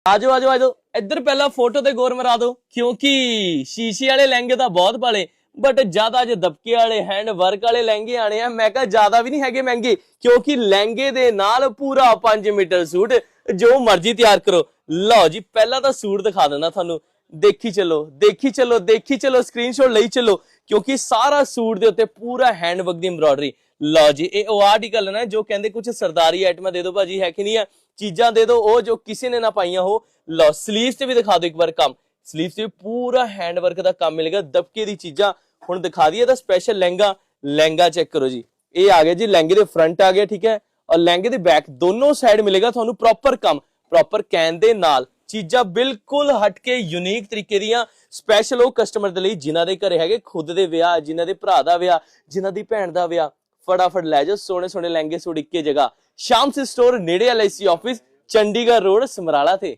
ਆਜੋ ਆਜੋ ਆਜੋ ਇੱਧਰ ਪਹਿਲਾਂ ਫੋਟੋ ਤੇ ਗੌਰ ਮਰਾ ਦਿਓ ਕਿਉਂਕਿ ਸ਼ੀਸ਼ੇ ਵਾਲੇ ਲਹਿੰਗੇ ਤਾਂ ਬਹੁਤ ਪਾਲੇ ਬਟ ਜ਼ਿਆਦਾ ਜੇ ਦਬਕੇ ਵਾਲੇ ਹੈਂਡ ਵਰਕ ਵਾਲੇ ਲਹਿੰਗੇ ਆਣੇ ਆ। ਮੈਂ ਕਿਹਾ ਜ਼ਿਆਦਾ ਵੀ ਨਹੀਂ ਹੈਗੇ ਮਹਿੰਗੇ ਕਿਉਂਕਿ ਲਹਿੰਗੇ ਦੇ ਨਾਲ ਪੂਰਾ 5 ਮੀਟਰ ਸੂਟ ਜੋ ਮਰਜ਼ੀ ਤਿਆਰ ਕਰੋ। ਲਓ ਜੀ ਪਹਿਲਾਂ ਤਾਂ ਸੂਟ ਦਿਖਾ ਦਿੰਦਾ ਤੁਹਾਨੂੰ, ਦੇਖੀ ਚਲੋ ਦੇਖੀ ਚਲੋ ਦੇਖੀ ਚਲੋ, ਸਕਰੀਨਸ਼ਾਟ ਲਈ ਚਲੋ ਕਿਉਂਕਿ ਸਾਰਾ ਸੂਟ ਦੇ ਉੱਤੇ ਪੂਰਾ ਹੈਂਡ ਵਰਕ ਦੀ ਐਮਬ੍ਰੋਇਡਰੀ। ਲਓ ਜੀ ਇਹ ਉਹ ਆਰਟੀਕਲ ਨਾ ਜੋ ਕਹਿੰਦੇ ਕੁਝ ਸਰਦਾਰੀ ਆਈਟਮਾਂ ਦੇ ਦਿਓ ਭਾਜੀ, ਹੈ ਕਿ ਨਹੀਂ ਆ, ਚੀਜ਼ਾਂ ਦੇ ਦਿਓ ਉਹ ਜੋ ਕਿਸੇ ਨੇ ਨਾ ਪਾਈਆਂ ਹੋ। ਲਓ ਸਲੀਵਸ ਤੇ ਵੀ ਦਿਖਾ ਦਿਓ ਇੱਕ ਵਾਰ ਕੰਮ, ਸਲੀਵਸ ਤੇ ਪੂਰਾ ਹੈਂਡ ਵਰਕ ਦਾ ਕੰਮ ਮਿਲੇਗਾ, ਦਬਕੇ ਦੀ ਚੀਜ਼ਾਂ। ਹੁਣ ਦਿਖਾ ਦਈਏ ਤਾਂ ਸਪੈਸ਼ਲ ਲਹਿੰਗਾ, ਲਹਿੰਗਾ ਚੈੱਕ ਕਰੋ ਜੀ, ਇਹ ਆ ਗਿਆ ਜੀ ਲਹਿੰਗੇ ਦੇ ਫਰੰਟ ਆ ਗਿਆ, ਠੀਕ ਹੈ, ਔਰ ਲਹਿੰਗੇ ਦੇ ਬੈਕ ਦੋਨੋਂ ਸਾਈਡ ਮਿਲੇਗਾ ਤੁਹਾਨੂੰ ਪ੍ਰੋਪਰ ਕੰਮ, ਪ੍ਰੋਪਰ ਕੈਨ ਦੇ ਨਾਲ। ਚੀਜ਼ਾਂ ਬਿਲਕੁਲ ਹਟ ਕੇ ਯੂਨੀਕ ਤਰੀਕੇ ਦੀਆਂ, ਸਪੈਸ਼ਲ ਉਹ ਕਸਟਮਰ ਦੇ ਲਈ ਜਿਨ੍ਹਾਂ ਦੇ ਘਰੇ ਹੈਗੇ ਖੁਦ ਦੇ ਵਿਆਹ, ਜਿਨ੍ਹਾਂ ਦੇ ਭਰਾ ਦਾ ਵਿਆਹ, ਜਿਨ੍ਹਾਂ ਦੀ ਭੈਣ ਦਾ ਵਿਆਹ, ਫਟਾਫਟ ਲੈ ਜਾਓ ਸੋਹਣੇ ਸੋਹਣੇ ਲਹਿੰਗੇ ਸੂਟ ਇੱਕੇ ਜਗ੍ਹਾ। ਸ਼ਾਮ ਸੇ ਸਟੋਰ ਨੇੜੇ LIC office, Chandigarh road, Samrala ਤੇ।